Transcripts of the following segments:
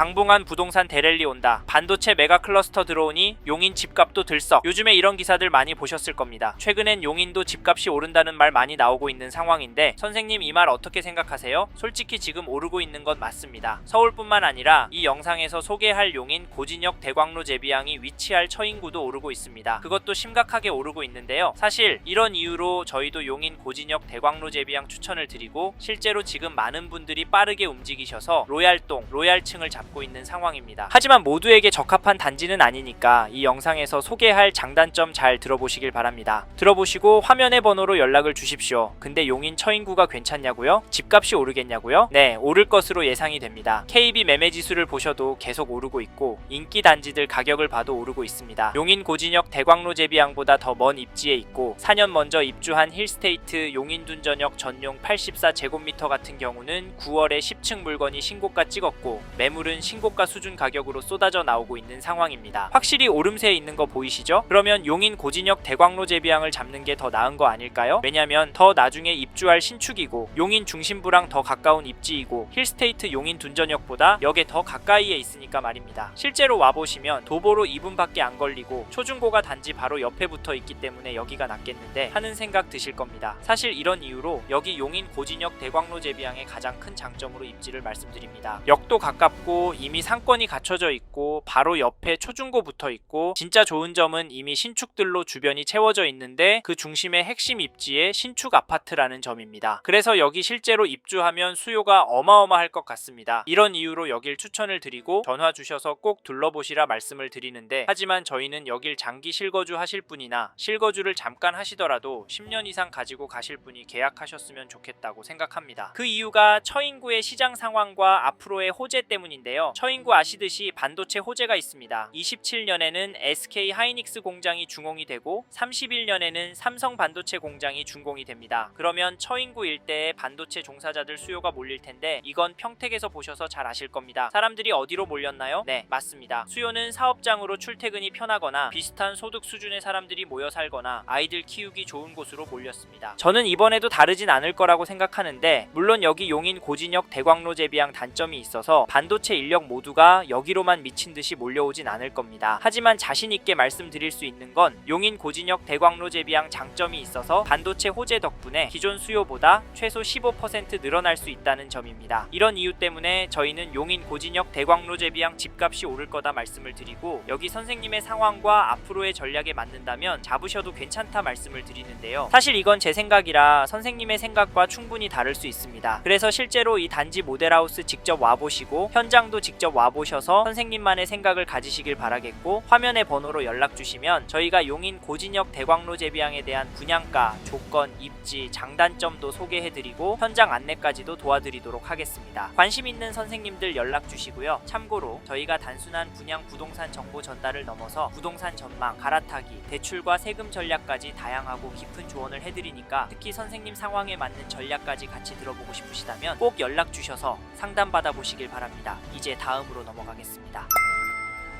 당분간 부동산 대랠리 온다. 반도체 메가 클러스터 들어오니 용인 집값도 들썩. 요즘에 이런 기사들 많이 보셨을 겁니다. 최근엔 용인도 집값이 오른다는 말 많이 나오고 있는 상황인데 선생님 이 말 어떻게 생각하세요? 솔직히 지금 오르고 있는 건 맞습니다. 서울뿐만 아니라 이 영상에서 소개할 용인 고진역 대광로 제비항이 위치할 처인구도 오르고 있습니다. 그것도 심각하게 오르고 있는데요. 사실 이런 이유로 저희도 용인 고진역 대광로 제비항 추천을 드리고 실제로 지금 많은 분들이 빠르게 움직이셔서 로얄동, 로얄층을 잡고 있는 상황입니다. 하지만 모두에게 적합한 단지는 아니니까 이 영상에서 소개할 장단점 잘 들어보시길 바랍니다. 들어보시고 화면의 번호로 연락을 주십시오. 근데 용인 처인구가 괜찮냐고요? 집값이 오르겠냐고요? 네, 오를 것으로 예상이 됩니다. KB 매매지수를 보셔도 계속 오르고 있고 인기 단지들 가격을 봐도 오르고 있습니다. 용인 고진역 대광로 제비항보다 더 먼 입지에 있고 4년 먼저 입주한 힐스테이트 용인둔전역 전용 84제곱미터 같은 경우는 9월에 10층 물건이 신고가 찍었고 매물은 신고가 수준 가격으로 쏟아져 나오고 있는 상황입니다. 확실히 오름세에 있는 거 보이시죠? 그러면 용인 고진역 대광로 제비항을 잡는 게 더 나은 거 아닐까요? 왜냐면 더 나중에 입주할 신축이고 용인 중심부랑 더 가까운 입지이고 힐스테이트 용인둔전역보다 역에 더 가까이에 있으니까 말입니다. 실제로 와보시면 도보로 2분밖에 안 걸리고 초중고가 단지 바로 옆에 붙어 있기 때문에 여기가 낫겠는데 하는 생각 드실 겁니다. 사실 이런 이유로 여기 용인 고진역 대광로 제비항의 가장 큰 장점으로 입지를 말씀드립니다. 역도 가깝고 이미 상권이 갖춰져 있고 바로 옆에 초중고 붙어 있고 진짜 좋은 점은 이미 신축들로 주변이 채워져 있는데 그 중심의 핵심 입지에 신축 아파트라는 점입니다. 그래서 여기 실제로 입주하면 수요가 어마어마할 것 같습니다. 이런 이유로 여길 추천을 드리고 전화 주셔서 꼭 둘러보시라 말씀을 드리는데 하지만 저희는 여길 장기 실거주 하실 분이나 실거주를 잠깐 하시더라도 10년 이상 가지고 가실 분이 계약하셨으면 좋겠다고 생각합니다. 그 이유가 처인구의 시장 상황과 앞으로의 호재 때문인데요. 처인구 아시듯이 반도체 호재가 있습니다. 27년에는 SK 하이닉스 공장이 준공이 되고 31년에는 삼성 반도체 공장이 준공이 됩니다. 그러면 처인구 일대에 반도체 종사자들 수요가 몰릴 텐데 이건 평택에서 보셔서 잘 아실 겁니다. 사람들이 어디로 몰렸나요? 네, 맞습니다. 수요는 사업장으로 출퇴근이 편하거나 비슷한 소득 수준의 사람들이 모여 살거나 아이들 키우기 좋은 곳으로 몰렸습니다. 저는 이번에도 다르진 않을 거라고 생각하는데 물론 여기 용인 고진역 대광로 제비항 단점이 있어서 반도체 인력 모두가 여기로만 미친 듯이 몰려오진 않을 겁니다. 하지만 자신 있게 말씀드릴 수 있는 건 용인 고진역 대광로 제비항 장점이 있어서 반도체 호재 덕분에 기존 수요보다 최소 15% 늘어날 수 있다는 점입니다. 이런 이유 때문에 저희는 용인 고진역 대광로 제비항 집값이 오를 거다 말씀을 드리고 여기 선생님의 상황과 앞으로의 전략에 맞는다면 잡으셔도 괜찮다 말씀을 드리는데요. 사실 이건 제 생각이라 선생님의 생각과 충분히 다를 수 있습니다. 그래서 실제로 이 단지 모델하우스 직접 와보시고 현장도 직접 와보셔서 선생님만의 생각을 가지시길 바라겠고 화면의 번호로 연락 주시면 저희가 용인 고진역 대광로 제비항에 대한 분양가, 조건, 입지, 장단점도 소개해드리고 현장 안내까지도 도와드리도록 하겠습니다. 관심 있는 선생님들 연락 주시고요. 참고로 저희가 단순한 분양 부동산 정보 전달을 넘어서 부동산 전망, 갈아타기, 대출과 세금 전략까지 다양하고 깊은 조언을 해드리니까 특히 선생님 상황에 맞는 전략까지 같이 들어보고 싶으시다면 꼭 연락 주셔서 상담받아 보시길 바랍니다. 이제 다음으로 넘어가겠습니다.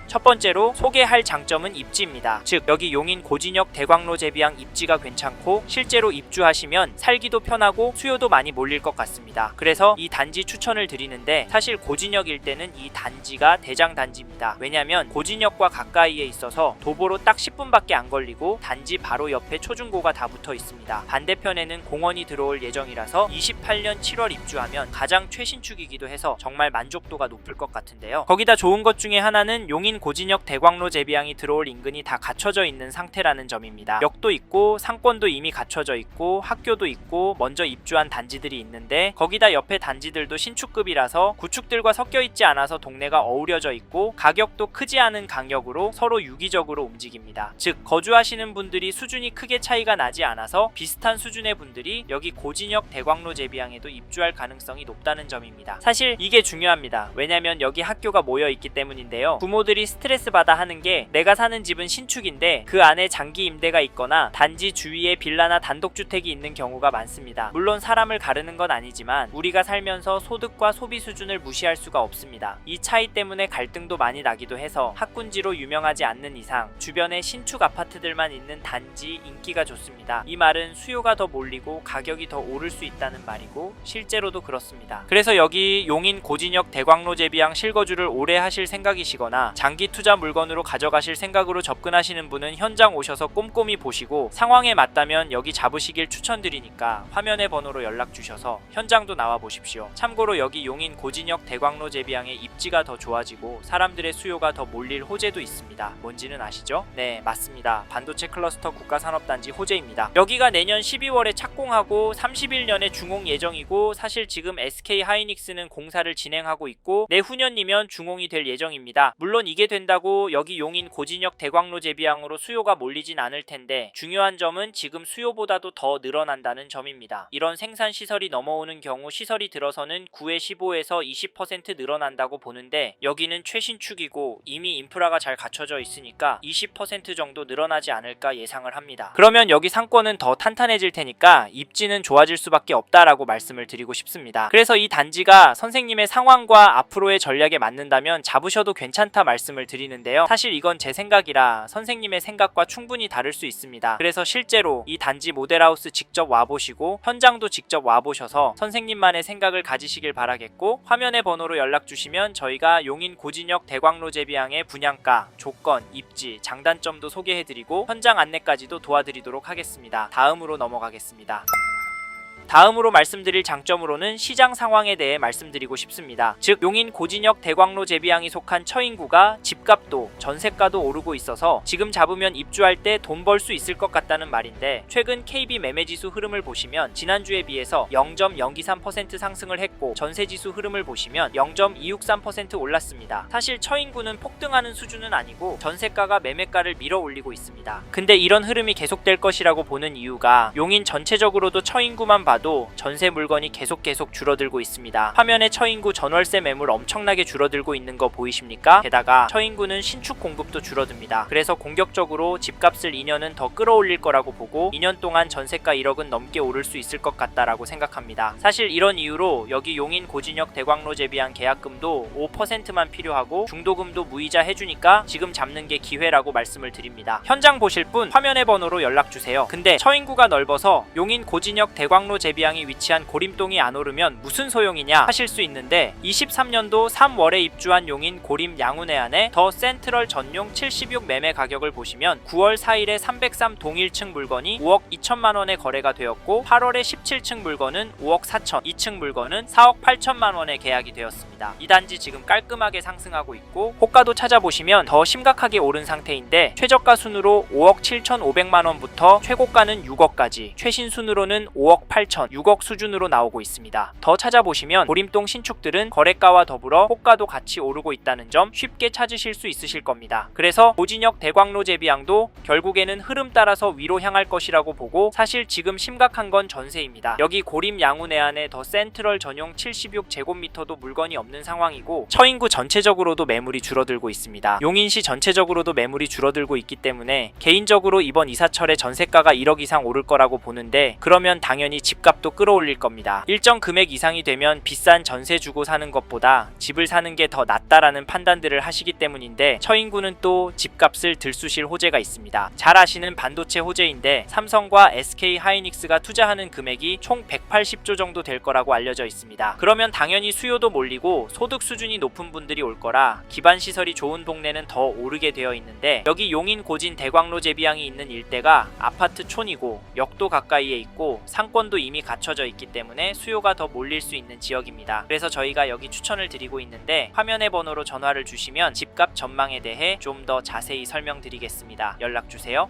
첫 번째로 소개할 장점은 입지입니다. 즉 여기 용인 고진역 대광로 제비항 입지가 괜찮고 실제로 입주하시면 살기도 편하고 수요도 많이 몰릴 것 같습니다. 그래서 이 단지 추천을 드리는데 사실 고진역 일대는 이 단지가 대장 단지입니다. 왜냐면 고진역과 가까이에 있어서 도보로 딱 10분밖에 안 걸리고 단지 바로 옆에 초중고가 다 붙어 있습니다. 반대편에는 공원이 들어올 예정이라서 28년 7월 입주하면 가장 최신축이기도 해서 정말 만족도가 높을 것 같은데요. 거기다 좋은 것 중에 하나는 용인 고진역 대광로 제비항이 들어올 인근이 다 갖춰져 있는 상태라는 점입니다. 역도 있고 상권도 이미 갖춰져 있고 학교도 있고 먼저 입주한 단지들이 있는데 거기다 옆에 단지들도 신축급이라서 구축들과 섞여 있지 않아서 동네가 어우러져 있고 가격도 크지 않은 간격으로 서로 유기적으로 움직입니다. 즉 거주하시는 분들이 수준이 크게 차이가 나지 않아서 비슷한 수준의 분들이 여기 고진역 대광로 제비항에도 입주할 가능성이 높다는 점입니다. 사실 이게 중요합니다. 왜냐면 여기 학교가 모여 있기 때문인데요. 부모들이 스트레스 받아 하는 게 내가 사는 집은 신축인데 그 안에 장기 임대가 있거나 단지 주위에 빌라나 단독주택이 있는 경우가 많습니다. 물론 사람을 가르는 건 아니지만 우리가 살면서 소득과 소비 수준을 무시할 수가 없습니다. 이 차이 때문에 갈등도 많이 나기도 해서 학군지로 유명하지 않는 이상 주변에 신축 아파트들만 있는 단지 인기가 좋습니다. 이 말은 수요가 더 몰리고 가격이 더 오를 수 있다는 말이고 실제로도 그렇습니다. 그래서 여기 용인 고진역 대광로 제비양 실거주를 오래 하실 생각이시거나 장기 투자 물건으로 가져가실 생각으로 접근하시는 분은 현장 오셔서 꼼꼼히 보시고 상황에 맞다면 여기 잡으시길 추천드리니까 화면의 번호로 연락 주셔서 현장도 나와 보십시오. 참고로 여기 용인 고진역 대광로 제비양의 입지가 더 좋아지고 사람들의 수요가 더 몰릴 호재도 있습니다. 뭔지는 아시죠? 네, 맞습니다. 반도체 클러스터 국가산업단지 호재입니다. 여기가 내년 12월에 착공하고 31년에 중공 예정이고 사실 지금 SK 하이닉스는 공사를 진행하고 있고 내후년이면 중공이 될 예정입니다. 물론 이게 된다고 여기 용인 고진역 대광로 제비양으로 수요가 몰리진 않을 텐데 중요한 점은 지금 수요보다도 더 늘어난다는 점입니다. 이런 생산 시설이 넘어오는 경우 시설이 들어서는 9에 15에서 20% 늘어난다고 보는데 여기는 최신축이고 이미 인프라가 잘 갖춰져 있으니까 20% 정도 늘어나지 않을까 예상을 합니다. 그러면 여기 상권은 더 탄탄해질 테니까 입지는 좋아질 수밖에 없다라고 말씀을 드리고 싶습니다. 그래서 이 단지가 선생님의 상황과 앞으로의 전략에 맞는다면 잡으셔도 괜찮다 말씀을 드리는데요. 사실 이건 제 생각이라 선생님의 생각과 충분히 다를 수 있습니다. 그래서 실제로 이 단지 모델하우스 직접 와보시고 현장도 직접 와보셔서 선생님만의 생각을 가지시길 바라겠고 화면의 번호로 연락 주시면 저희가 용인 고진역 대광로 제비양의 분양가, 조건, 입지, 장단점도 소개해드리고 현장 안내까지도 도와드리도록 하겠습니다. 다음으로 넘어가겠습니다. 다음으로 말씀드릴 장점으로는 시장 상황에 대해 말씀드리고 싶습니다. 즉 용인 고진역 대광로 제비양이 속한 처인구가 집값도 전세가도 오르고 있어서 지금 잡으면 입주할 때 돈 벌 수 있을 것 같다는 말인데 최근 KB 매매지수 흐름을 보시면 지난주에 비해서 0.023% 상승을 했고 전세지수 흐름을 보시면 0.263% 올랐습니다. 사실 처인구는 폭등하는 수준은 아니고 전세가가 매매가를 밀어 올리고 있습니다. 근데 이런 흐름이 계속될 것이라고 보는 이유가 용인 전체적으로도 처인구만 봐도 전세 물건이 계속 줄어들고 있습니다. 화면에 처인구 전월세 매물 엄청나게 줄어들고 있는 거 보이십니까? 게다가 처인구는 신축 공급도 줄어듭니다. 그래서 공격적으로 집값을 2년은 더 끌어올릴 거라고 보고 2년 동안 전세가 1억은 넘게 오를 수 있을 것 같다라고 생각합니다. 사실 이런 이유로 여기 용인 고진역 대광로 제비양 계약금도 5%만 필요하고 중도금도 무이자 해주니까 지금 잡는 게 기회라고 말씀을 드립니다. 현장 보실 분 화면의 번호로 연락 주세요. 근데 처인구가 넓어서 용인 고진역 대광로 제비양이 위치한 고림동이 안 오르면 무슨 소용이냐 하실 수 있는데 23년도 3월에 입주한 용인 고림 양운해안의 더 센트럴 전용 76 매매 가격을 보시면 9월 4일에 303 동일층 물건이 5억 2천만 원에 거래가 되었고 8월에 17층 물건은 5억 4천, 2층 물건은 4억 8천만 원에 계약이 되었습니다. 이 단지 지금 깔끔하게 상승하고 있고 호가도 찾아보시면 더 심각하게 오른 상태인데 최저가 순으로 5억 7,500만 원부터 최고가는 6억까지 최신 순으로는 5억 8천, 6억 수준으로 나오고 있습니다. 더 찾아보시면 고림동 신축들은 거래가와 더불어 호가도 같이 오르고 있다는 점 쉽게 찾으실 수 있으실 겁니다. 그래서 고진역 대광로 제비양도 결국에는 흐름 따라서 위로 향할 것이라고 보고 사실 지금 심각한 건 전세입니다. 여기 고림 양운해안의 더 센트럴 전용 76제곱미터도 물건이 없는 상황이고 처인구 전체적으로도 매물이 줄어들고 있습니다. 용인시 전체적으로도 매물이 줄어들고 있기 때문에 개인적으로 이번 이사철에 전세가가 1억 이상 오를 거라고 보는데 그러면 당연히 집값도 끌어올릴 겁니다. 일정 금액 이상이 되면 비싼 전세 주고 사는 것보다 집을 사는 게 더 낫다라는 판단들을 하시기 때문인데 처인구는 또 집값을 들쑤실 호재가 있습니다. 잘 아시는 반도체 호재인데 삼성과 SK 하이닉스가 투자하는 금액이 총 180조 정도 될 거라고 알려져 있습니다. 그러면 당연히 수요도 몰리고 소득 수준이 높은 분들이 올 거라 기반 시설이 좋은 동네는 더 오르게 되어 있는데 여기 용인 고진 대광로 제비양이 있는 일대가 아파트 촌이고 역도 가까이에 있고 상권도 이미 갖춰져 있기 때문에 수요가 더 몰릴 수 있는 지역입니다. 그래서 저희가 여기 추천을 드리고 있는데 화면의 번호로 전화를 주시면 집값 전망에 대해 좀 더 자세히 설명드리겠습니다. 연락 주세요.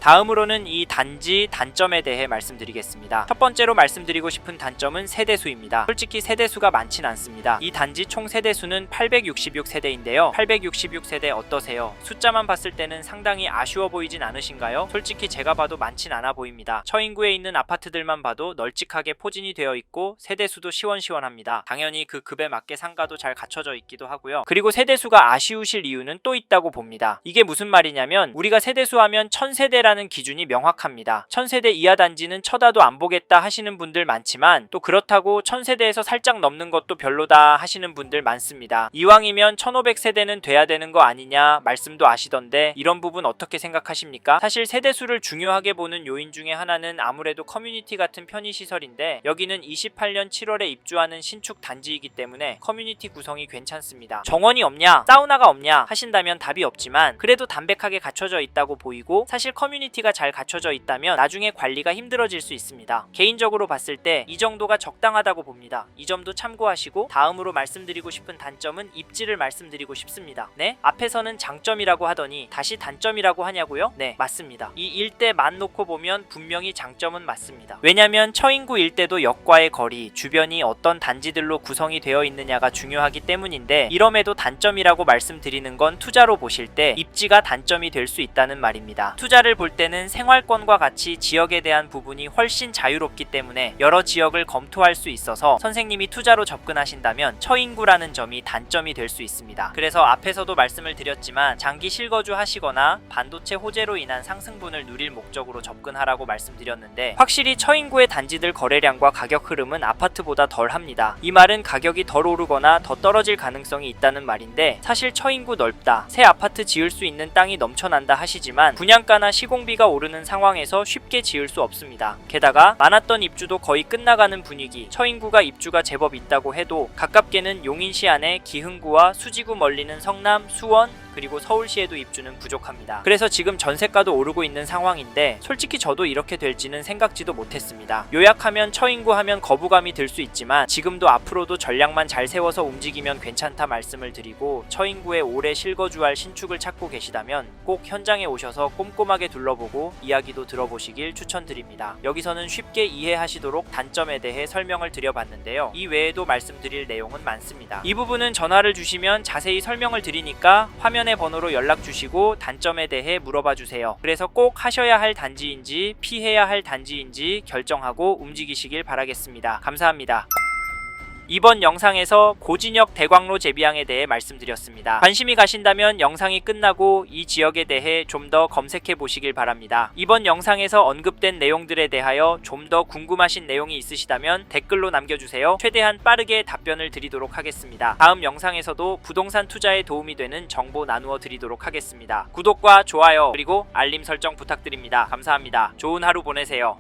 다음으로는 이 단지 단점에 대해 말씀드리겠습니다. 첫 번째로 말씀드리고 싶은 단점은 세대수입니다. 솔직히 세대수가 많진 않습니다. 이 단지 총 세대수는 866세대인데요. 866세대 어떠세요? 숫자만 봤을 때는 상당히 아쉬워 보이진 않으신가요? 솔직히 제가 봐도 많진 않아 보입니다. 처인구에 있는 아파트들만 봐도 널찍하게 포진이 되어 있고 세대수도 시원시원합니다. 당연히 그 급에 맞게 상가도 잘 갖춰져 있기도 하고요. 그리고 세대수가 아쉬우실 이유는 또 있다고 봅니다. 이게 무슨 말이냐면 우리가 세대수 하면 1000세대라는 기준이 명확합니다. 1000세대 이하 단지는 쳐다도 안 보겠다 하시는 분들 많지만 또 그렇다고 1000세대에서 살짝 넘는 것도 별로다 하시는 분들 많습니다. 이왕이면 1500세대는 돼야 되는 거 아니냐 말씀도 아시던데 이런 부분 어떻게 생각하십니까? 사실 세대수를 중요하게 보는 요인 중에 하나는 아무래도 커뮤니티 같은 편의시설인데 여기는 28년 7월에 입주하는 신축 단지이기 때문에 커뮤니티 구성이 괜찮습니다. 정원이 없냐? 사우나가 없냐? 하신다면 답이 없지만 그래도 담백하게 갖춰져 있다고 보이고 사실 커뮤니티가 잘 갖춰져 있다면 나중에 관리가 힘들어질 수 있습니다. 개인적으로 봤을 때 이 정도가 적당하다고 봅니다. 이 점도 참고하시고 다음으로 말씀드리고 싶은 단점은 입지를 말씀드리고 싶습니다. 네? 앞에서는 장점이라고 하더니 다시 단점이라고 하냐고요? 네, 맞습니다. 이 일대만 놓고 보면 분명히 장점은 맞습니다. 왜냐면 처인구 일대도 역과의 거리, 주변이 어떤 단지들로 구성이 되어 있느냐가 중요하기 때문인데 이럼에도 단점이라고 말씀드리는 건 투자로 보실 때 입지가 단점이 될 수 있다는 말입니다. 투자를 볼 때는 생활권과 같이 지역에 대한 부분이 훨씬 자유롭기 때문에 여러 지역을 검토할 수 있어서 선생님이 투자로 접근하신다면 처인구라는 점이 단점이 될 수 있습니다. 그래서 앞에서도 말씀을 드렸지만 장기 실거주 하시거나 반도체 호재로 인한 상승분을 누릴 목적으로 접근하라고 말씀드렸는데 확실히 처인구의 단지들 거래량과 가격 흐름은 아파트보다 덜합니다. 이 말은 가격이 덜 오르거나 더 떨어질 가능성이 있다는 말인데 사실 처인구 넓다, 새 아파트 지을 수 있는 땅이 넘쳐난다 하시지만 분양가나 시공비가 오르는 상황에서 쉽게 지을 수 없습니다. 게다가 많았던 입주도 거의 끝나가는 분위기, 처인구가 입주가 제법 있다고 해도 가깝게는 용인시 안에 기흥구와 수지구 멀리는 성남, 수원, 그리고 서울시에도 입주는 부족합니다. 그래서 지금 전세가도 오르고 있는 상황인데 솔직히 저도 이렇게 될지는 생각지도 못했습니다. 요약하면 처인구 하면 거부감이 들 수 있지만 지금도 앞으로도 전략만 잘 세워서 움직이면 괜찮다 말씀을 드리고 처인구에 오래 실거주할 신축을 찾고 계시다면 꼭 현장에 오셔서 꼼꼼하게 둘러보고 이야기도 들어보시길 추천드립니다. 여기서는 쉽게 이해하시도록 단점에 대해 설명을 드려봤는데요. 이 외에도 말씀드릴 내용은 많습니다. 이 부분은 전화를 주시면 자세히 설명을 드리니까 화면의 번호로 연락 주시고 단점에 대해 물어봐 주세요. 그래서 꼭 하셔야 할 단지인지 피해야 할 단지인지 결정하고 움직이시길 바라겠습니다. 감사합니다. 이번 영상에서 고진역 대광로 재비항에 대해 말씀드렸습니다. 관심이 가신다면 영상이 끝나고 이 지역에 대해 좀 더 검색해 보시길 바랍니다. 이번 영상에서 언급된 내용들에 대하여 좀 더 궁금하신 내용이 있으시다면 댓글로 남겨주세요. 최대한 빠르게 답변을 드리도록 하겠습니다. 다음 영상에서도 부동산 투자에 도움이 되는 정보 나누어 드리도록 하겠습니다. 구독과 좋아요 그리고 알림 설정 부탁드립니다. 감사합니다. 좋은 하루 보내세요.